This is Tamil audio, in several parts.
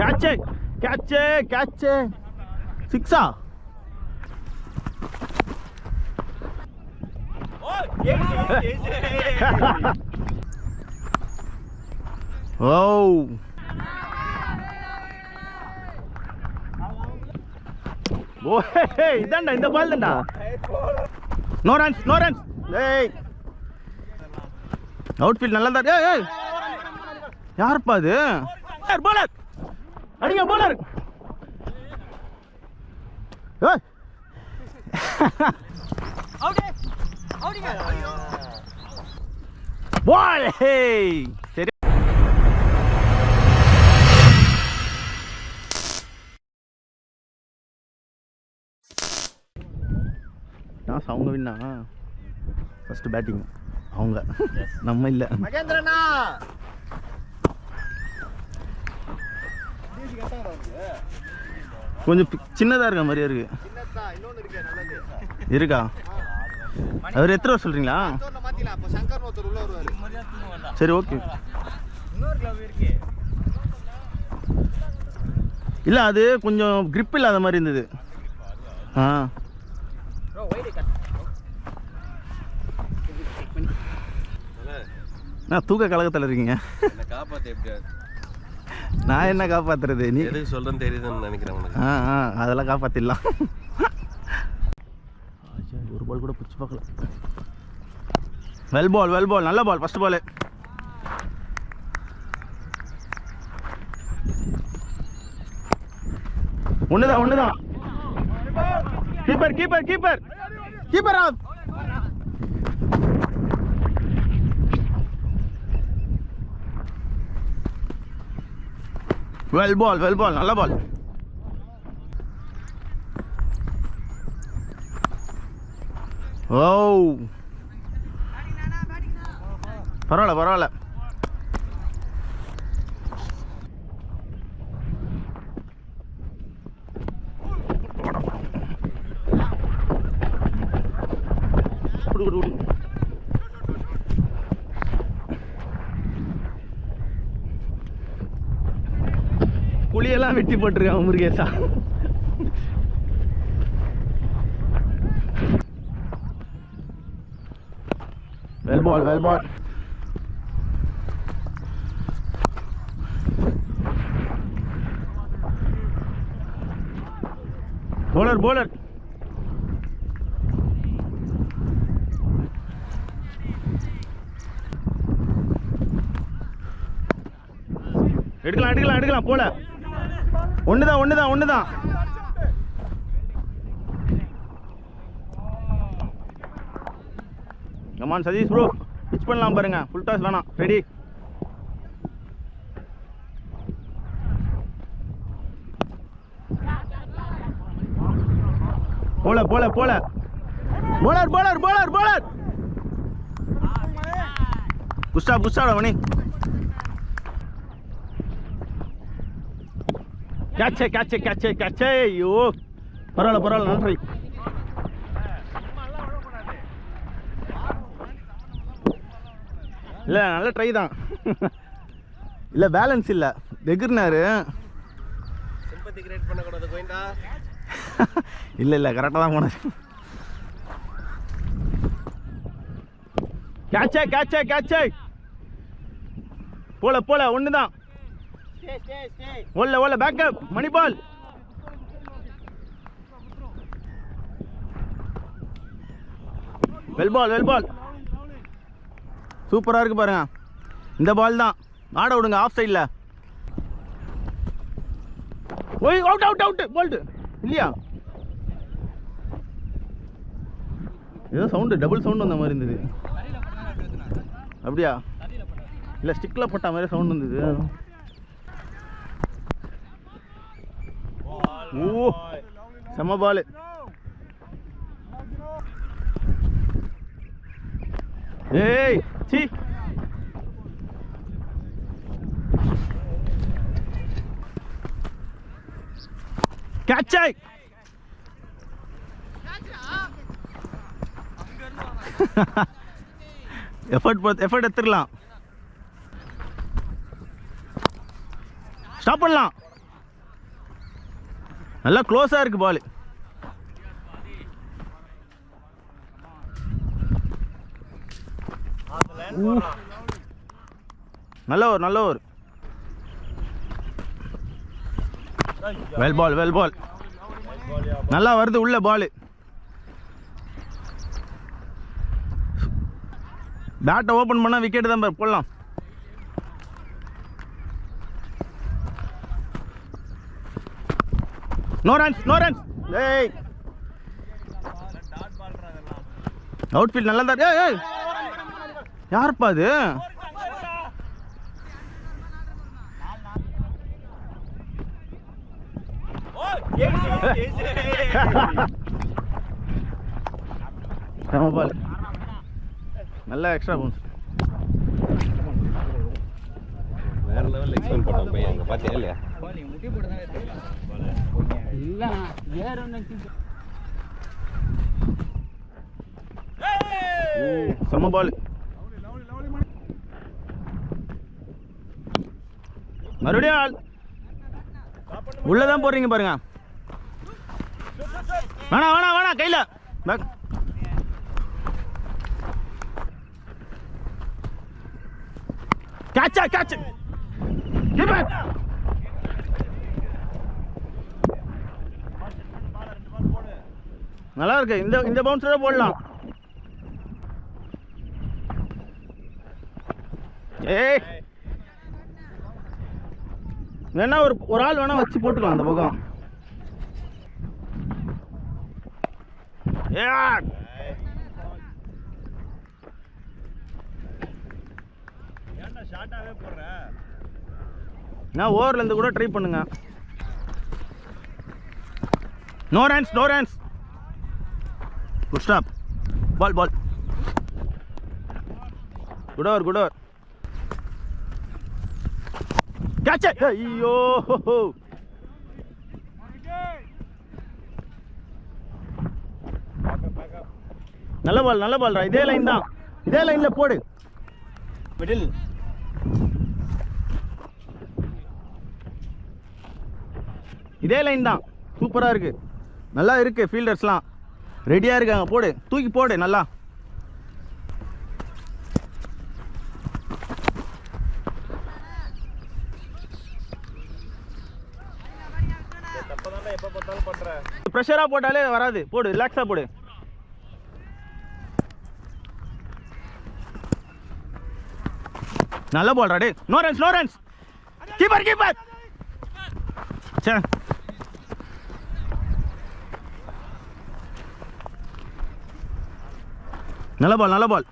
கேட்ச் கேட்ச் கேட்ச் சிக்ஸா ஓ ஓ இதான்டா இந்த பால் தான்டா நோ ரன்ஸ் ஏய் அவுட்ஃபீல்ட் நல்லா தான் ஏய் யாருப்பா அது போலர் அடிங்க போலர் ஏய் அவுட்டிங்க பால் ஹேய் சரி டாஸ் அவங்க வின்னா ஃபர்ஸ்ட் பேட்டிங் அவங்க நம்ம இல்ல மகேந்திரனா கொஞ்சம் சின்னதா இருக்க மாதிரியா இருக்கு இருக்கா அவர் எத்தனை வருஷம் சொல்றீங்களா சரி ஓகே இல்ல அது கொஞ்சம் கிரிப் இல்லாத மாதிரி இருந்தது நான் தூக்க கழகத்தில் இருக்கீங்க நான் என்ன காப்பாத்துறது நீ எதுக்கு சொல்றேன்னு தெரியுதுன்னு நினைக்கிறேன் உனக்கு அதெல்லாம் காப்பாத்திடலாம் ஒரு பால் கூட பிடிச்சி பார்க்கல வெல் பால் நல்ல பால் ஃபர்ஸ்ட் பால் ஒண்ணுதான் கீப்பர் ஆஃப் வெல் பால் நல்ல பால் ஓ பரவாயில்ல புளியெல்லாம் வெட்டி போட்டிருக்கான் முருகேசா வெல் பால் bowler எடுக்கலாம் போல ஒண்ணுதான் கமான் சதீஷ் ப்ரோ பிச் பண்ணலாம் பாருங்க ஃபுல் டாஸ் வேணாம் ரெடி போல bowler புஷ்டா மணி கேட்ச் ஐயோ பரவாயில்ல நன்றி இல்லை நல்ல ட்ரை தான் இல்லை பேலன்ஸ் இல்லை வெகுர்னாரு இல்லை கரெக்டாக தான் போனது கேட்ச் போல ஒண்ணுதான் ஓல்ல பேக்கப் மணி பால் வெல் பால் சூப்பரா இருக்கு பாருங்க இந்த பால் தான் ஆட விடுங்க ஆஃப் சைட்ல ஓய் அவுட் போல்ட் இல்லையா ஏதோ சவுண்டு டபுள் சவுண்ட் வந்த மாதிரி இருந்தது அப்படியா இல்லை ஸ்டிக்கில் போட்ட மாதிரி சவுண்ட் வந்தது ஓ செம்ம பால் ஏய் சி கேட்ச் எஃபர்ட் எடுத்துக்கலாம் ஸ்டாப் பண்ணலாம் நல்லா க்ளோஸாக இருக்கு பால். நல்ல ஓவர் நல்ல over. Well ball well ball. நல்லா வருது உள்ள பால். பேட்டை ஓப்பன் பண்ணால் விக்கெட்டு தான் பார் போடலாம். No runs no runs. ஏய் அவுட் ஃபீல்ட் நல்லா தான். ஏய் ஏய் யாருப்பா அது? பால் நல்லா எக்ஸ்ட்ரா பவுன்ஸ். வேற லெவல் எக்ஸ்பெக்ட் பண்ணோம் பையன் அங்க பாத்தியா இல்லையா? இல்ல வேற ஒண்ணு செம்ம பால். மறுபடியும் ஆள் உள்ளதான் போடுறீங்க பாருங்க. வேணா வேணா வேணா கையில பேக். Catch catch. நல்லா இருக்கு. இந்த பவுன்ஸ்ல போடலாம். ஏய் வேணா ஒரு ஆள் வேணா வச்சு போட்டுக்கலாம் அந்த பக்கம். நான் ஓவர்ல இருந்து கூட ட்ரை பண்ணுங்க. No runs no runs. Good stop. Ball ball. Good over good over. Catch. ஐயோ நல்ல பால் நல்ல பால். இதே லைன் தான். இதே லைன்ல போடு. மிடில். இதே லைன் தான். சூப்பரா இருக்கு. நல்லா இருக்கு. ஃபீல்டர்ஸ்லாம் ரெடியா இருக்காங்க. போடு தூக்கி போடு நல்லா. ப்ரெஷரா போட்டாலே வராது. போடு ரிலாக்ஸா போடு. நல்ல பால் ராடே. No runs no runs. Keeper keeper. சே நல்ல பால் நல்ல பால்.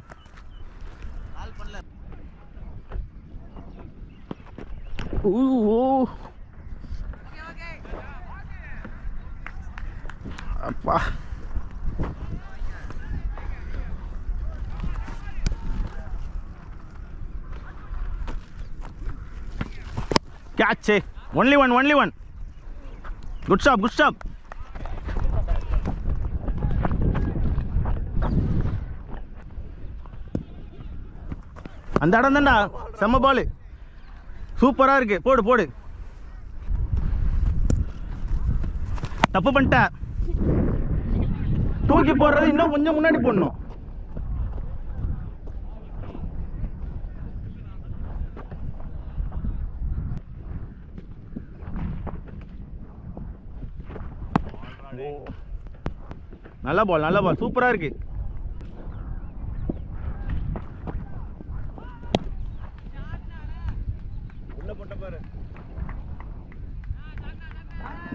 அப்பா catch. Only one only one. Good stop good stop. அந்த இடம் தான்டா. செம்ம பால். சூப்பரா இருக்கு. போடு போடு. தப்பு பண்ணிட்ட. தூக்கி போடுறது இன்னும் கொஞ்சம் முன்னாடி போடணும். நல்ல பால் நல்ல பால். சூப்பரா இருக்கு.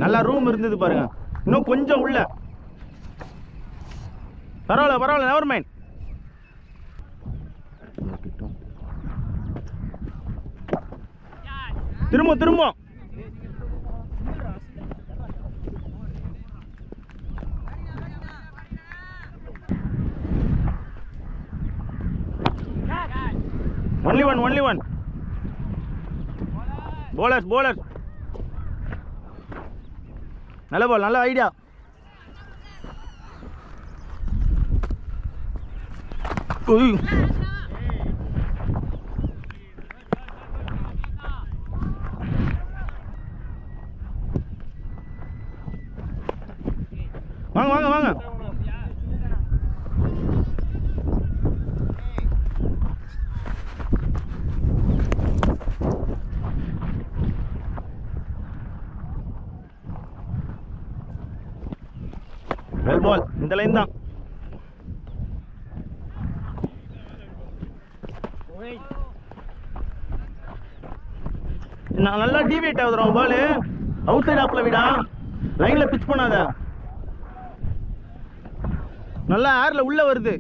நல்லா ரூம் இருந்தது பாருங்க. இன்னும் கொஞ்சம் உள்ள. பரவாயில்ல பரவாயில்ல நெவர் மைண்ட். திரும்ப திரும்ப. only one only one. bowlers bowlers. நல்ல பால் நல்ல ஐடியா. வாங்க வாங்க வாங்க. வெல் பால், இந்த லைன் தான். நான் நல்லா டிவியேட் ஆகுதுறோம் பால். அவுட் சைட் ஆப்ல விடா, லைன்ல பிச் பண்ணாத. நல்லா ஏர்ல உள்ள வருது.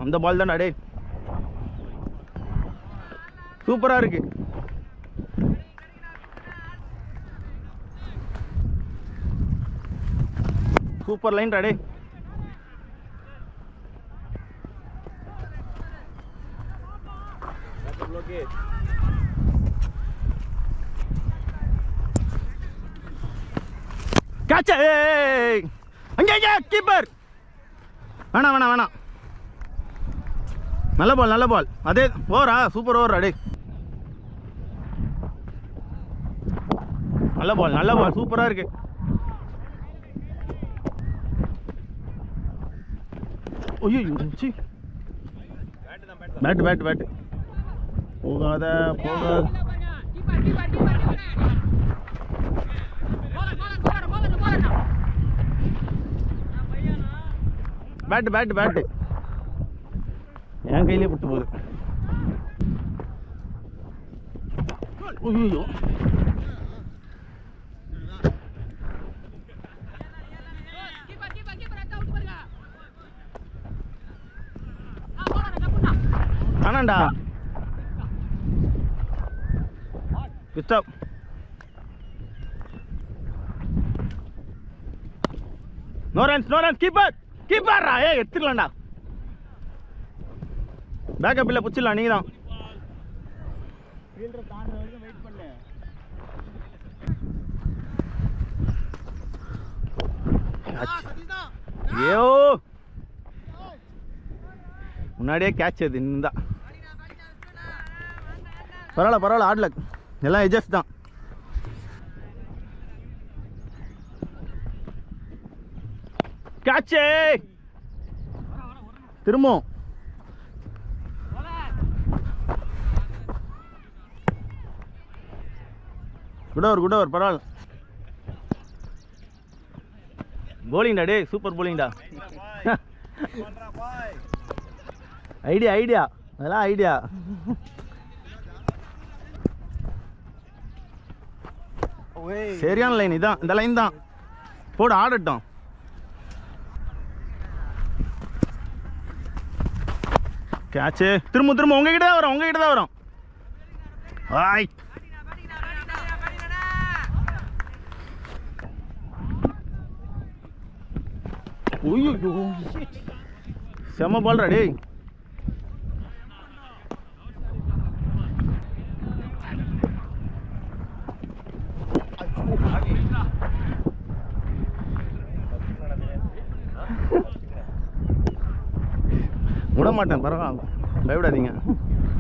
அந்த பால் தான்டா டேய், சூப்பரா இருக்கு. சூப்பர் லைன் டே. கேட்ச். அங்கே கீப்பர். வேணாம் வேணாம் வேணாம். நல்ல பால் நல்ல பால். அதே ஓவரா, சூப்பர் ஓவர் அடே. நல்ல பால் சூப்பரா இருக்கு. ஐயோ சி, பேட் பேட் பேட். போகாத போகாத. பேட் பேட் பேட் என் கையிலே விட்டு போகுது. ஐயோ ஆனாண்டா டிஸ்டர்ப். நோ ரன்ஸ் கீப்பர் கீப்பர்ரா. ஏய் எடுத்துக்கலாம்டா. பேக்கப் இல்லை, புச்சிடலாம். நீங்கள் தான் ஐயோ முன்னாடியே கேட்ச். அது இன்னும் தான் பரவாயில்ல ஆடல, எல்லாம் எஜஸ் தான். கேட்ச் திரும்பவும். குட் ஓவர் பரவாயில்ல. போலிங்டா டே, சூப்பர் போலிங்டா. ஐடியா அதெல்லாம் ஐடியா. சரியான லைன் இதான், இந்த லைன் தான். போடு ஆடட்டும். கேட்ச் திரும்ப உங்ககிட்ட தான் வரும். ஆய் செம பால்ரா டேய். விட மாட்டேன், பரவாயில்ல பயப்படாதீங்க.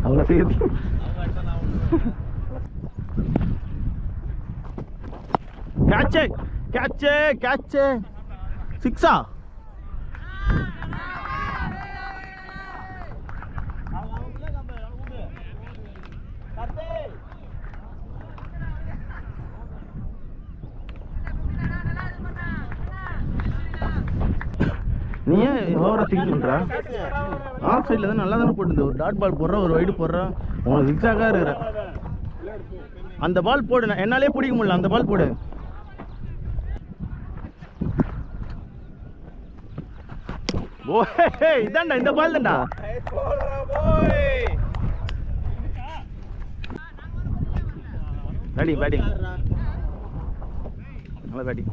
அவங்க செய்யுது. கேட்ச் சிக்ஸா. நீ ஏன் ஓவரா திங்க் பண்ற? ஆஃப் சைடில் தான் நல்லா தானே போட்டுது. ஒரு டாட் பால் போடுற, ஒரு வைடு போடுற, உனக்கு சிக்ஸாக இருக்கிற. அந்த பால் போடு, என்னாலே பிடிக்க முடியல. அந்த பால் போடு. ஓஹே இதான்டா, இந்த பால் தான்டா. பேட்டிங் நல்ல batting.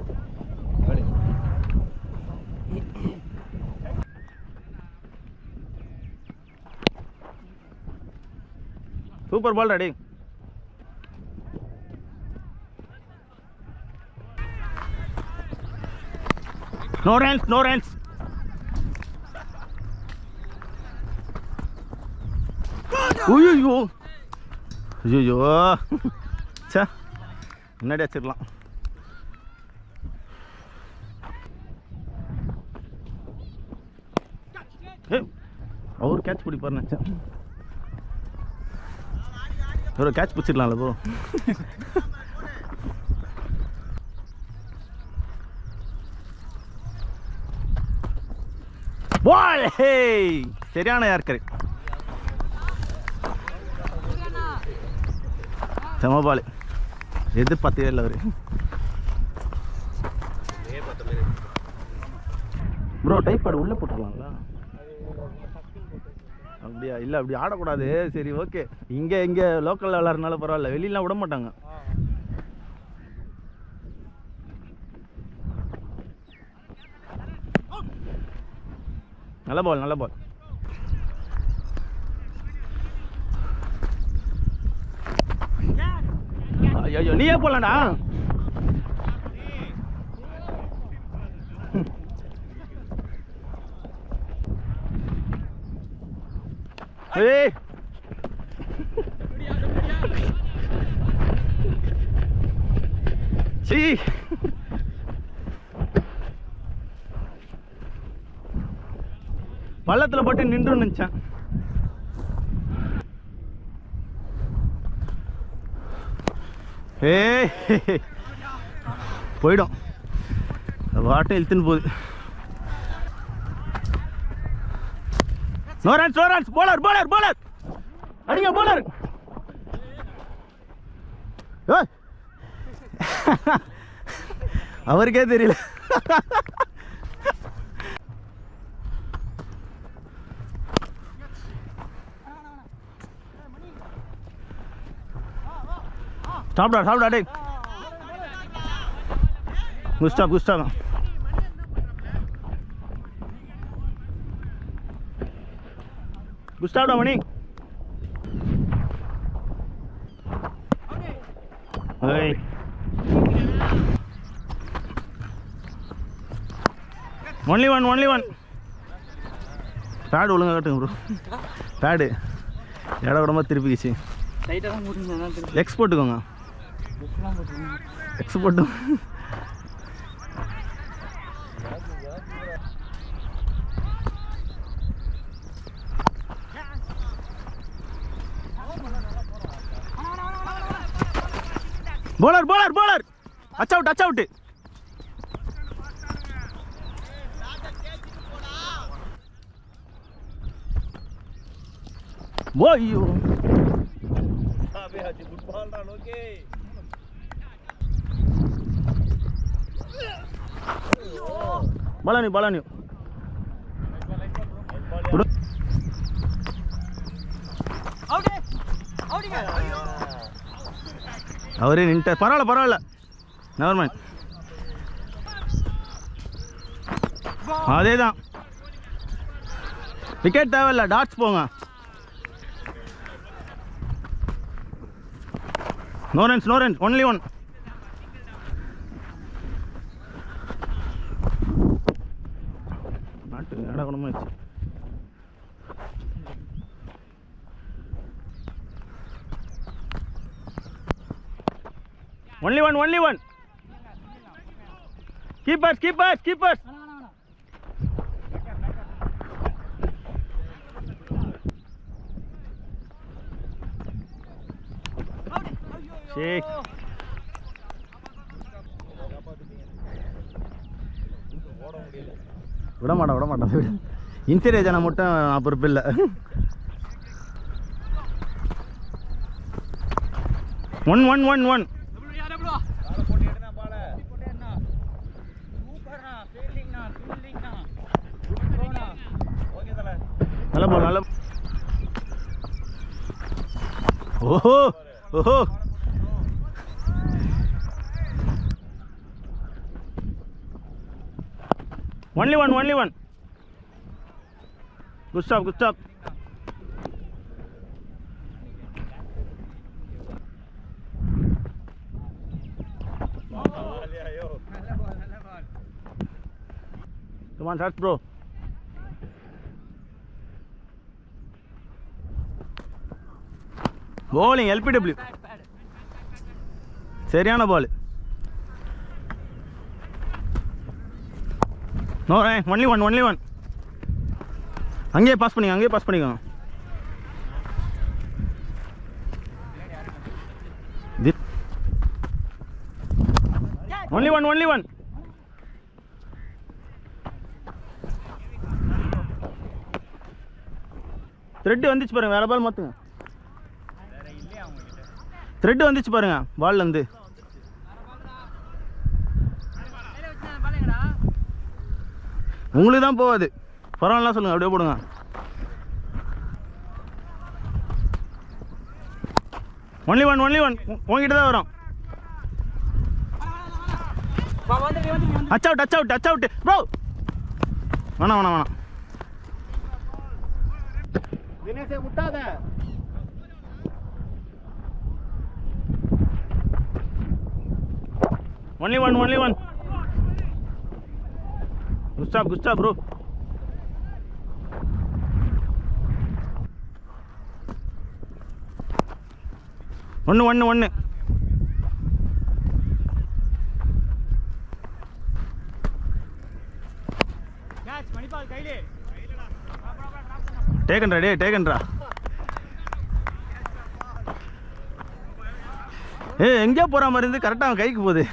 Super ball ready. No runs. ஐயோ சே முன்னாடி வச்சிடலாம். அவர் கேட்ச் பிடிப்பாரு நினச்சேன். ஒரு கேட்ச் பிடிச்சிடலாம்ல ப்ரோ. பால் ஹே சரியான யார்கர் செம பால். எதிர்பார்த்தே இல்லை அவர். ப்ரோ டைப் ஆடு உள்ளே போட்டுக்கலாங்களா? அப்படியா? இல்லை அப்படி ஆடக்கூடாது. சரி ஓகே. இங்கே லோக்கலில் விளாட்றதுனால பரவாயில்ல, வெளியெலாம் விட மாட்டாங்க. நல்ல பால் நல்ல பால். ஐயோ நீயே போடலாம்டா. ஏய் சீ பள்ளத்தில் போட்டு நின்று நினச்சேன். ஏய் போயிடும் வாட்டை இழுத்துன்னு போகுது. நோ ரன்ஸ் போலர் அடிங்க போலர். அவருக்கே தெரியல. சாப்பிடா டே. குஸ்டா குஸ்டாடா மணி. ஏய் ஒன்லி ஒன். பேடு ஒழுங்காக கட்டுங்க ப்ரோ. பேடு இட விடமா திருப்பிக்கிச்சு. எக்ஸ் போட்டுக்கோங்க. எக்ஸ் போட்டு போலர் அச் அவுட். ஐயோ பாலானி அவரே நின்ட்ட. பரவாயில்ல நெவர் மைண்ட். அதேதான் விக்கெட் தேவையில்ல, டாட்ஸ் போங்க. No runs only one. நாட்டு இட குணமாச்சு. only one. Keepers. Shake. விட மாட்டான். இன்சூரேஜ் ஆனால் மட்டும் நான் பொறுப்பு இல்லை. ஒன். நல்ல பால். ஓஹோ only one. Good stop. Come on, touch bro. Bowling LPW. சரியான பால். No only one. அங்கேயே பாஸ் பண்ணிக்கோங்க. Only one. த்ரெட் வந்துச்சு பாருங்க, வேற பால் மாத்துங்க. த்ரெட் வந்துச்சு பாருங்க பால்ல இருந்து. உங்களுக்கு தான் போகாது, பரவாயில்ல சொல்லுங்க, அப்படியே போடுங்க. ஒன்லி ஒன் உங்ககிட்ட தான் வரும். Touch out bro. வேணாம் தினேஷே முட்டாத. Only one. குஸ்டா ப்ரோ. ஒன்று. டேக்கன்ரா. எங்கேயோ போற மாதிரி இருந்து கரெக்டாக அவன் கைக்கு போகுது.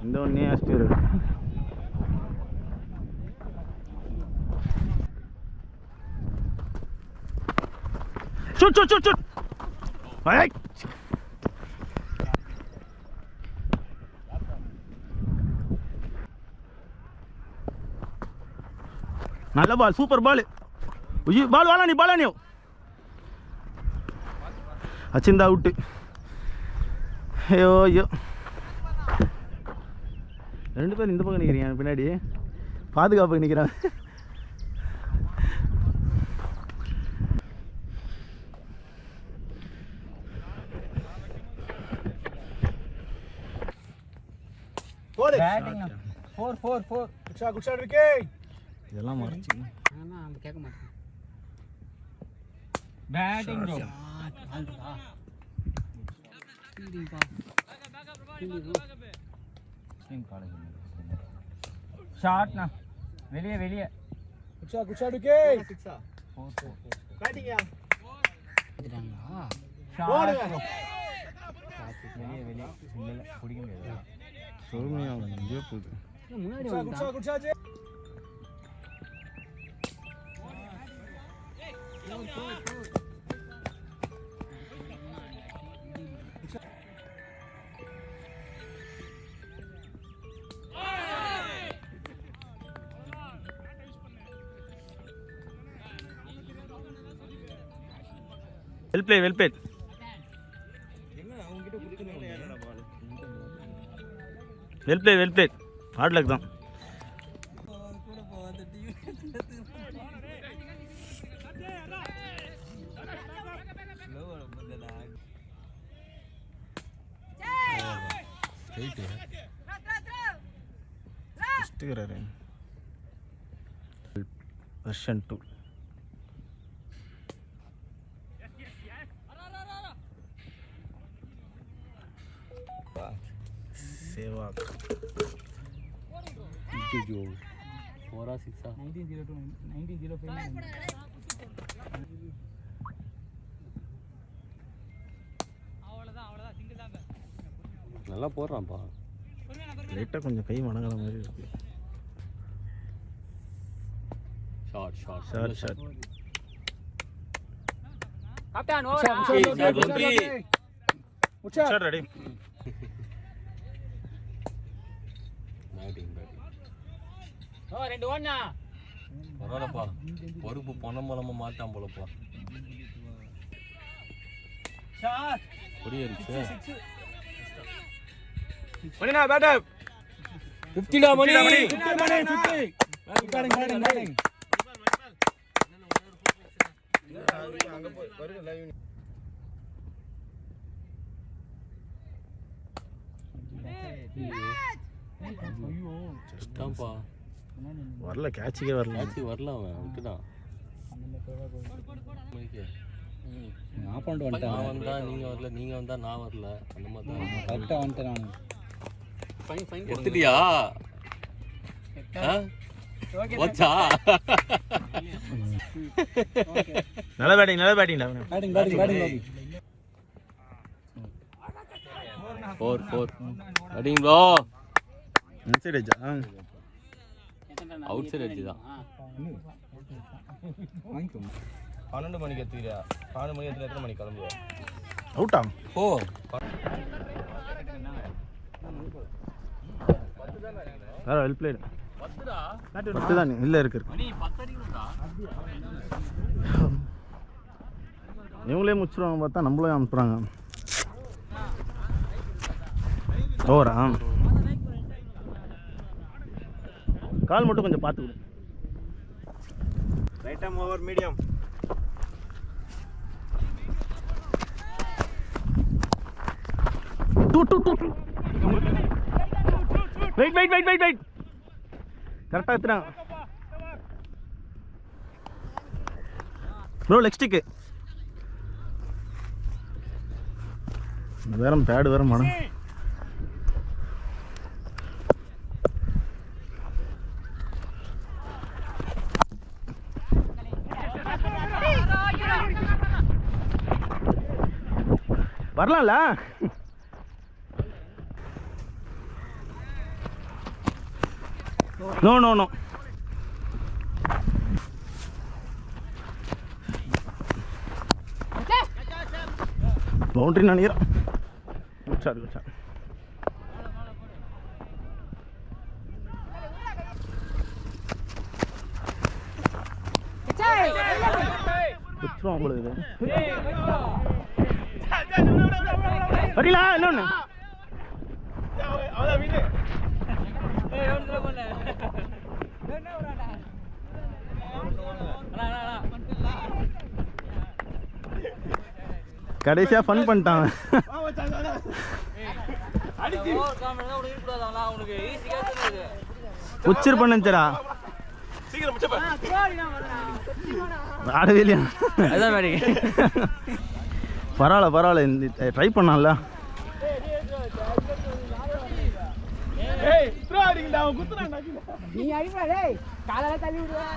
இந்த ஒன்னே அஸ்டர். ஷூட். நல்ல பால், சூப்பர் பால். பால் வாழா நீ அச்சிந்தா அவுட்டு. ஐயோ 2 பேர் இந்த பக்கம் நிற்கிறீங்க, பின்னாடி பாதுகாப்புக்கு நிற்கிறாங்க. பேட்டிங் 4 குட் ஷாட் இருக்கே. இதெல்லாம் மறைச்சு ஆனா அந்த கேட்க மாட்டேன். Batting bro. ஷாட்னா வெளியே. குட் ஷாட் இருக்கே. 4 பேட்டிங்கா. ஷாட் வெளியே இல்ல பிடிக்க முடியாது. பொறுமையா இங்கே போகுது. முன்னாடி good shot. Well play. Well play. Hard luck தான். வெர்ஷன் 2 சேவாக். 4 6 1902 1905. நல்லா போடுறான்ப்பா. லைட்டாக கொஞ்சம் கை மடங்குற மாதிரி இருக்கு. ஷார்ட். Captain short ready. ஓ 2 1 பரவாயில்லப்பா, பொறுப்பு பணம் மூலமா மாட்டான் போலப்பா. ஷாட் புரியுது. மணினா பேட்டர் 50 மணி. 50. பேட்டிங். அங்க போய் வருங்க லைவ். ஜஸ்டாம்பா வரல, கேட்சுக்கே வரல. வரல, அவன் விட்டுதான். ஆப்போண்ட் வந்துட்டேன். நான் வந்தா நீங்க வரல, நீங்க வந்தா நான் வரல. அந்த மாதிரி தான் கரெக்டா வந்துட்டேன் நான். ஃபைன் ஃபைன் எடுத்துட்டியா? ஓச்சா நல்ல batting batting 4 batting bro. Inside எட்ஜா அவுட் சைடு எட்ஜ் தான். 12 மணிக்கு எத்துக்கிறியா? 12 மணி எத்தனை மணிக்கு கிளம்புவா? அவுட்டா ஓ வேற வெல் பிளேடு. 10 தான் இல்ல இருக்கு. மணி 10 அடிக்கும்டா. இவங்களே முடிச்சிருவாங்க பார்த்தா நம்மளே அனுப்புறாங்க. ஓவரா? கால் மட்டும் கொஞ்சம் பார்த்து கொடு. Right arm over medium. Weight கரெக்டாக எடுத்துறாங்க ப்ரோ. லெக் ஸ்டிக்கு வேற பேடு வேற மேடம். வரலாம்ல. நோ பவுண்டரி நினைக்கிறேன். குச்சார் குச்சிரும் உங்களுக்கு. வரீங்களா இன்னொன்று? கடைசியா ஃபன் பண்ணிட்டாங்க. உச்சிர் பண்ணுச்சரா ஆடவே இல்லையா? பரவாயில்ல இந்த ட்ரை பண்ணான்ல. நீ அடிப்பா டேய், காலால தள்ளி விடுவா.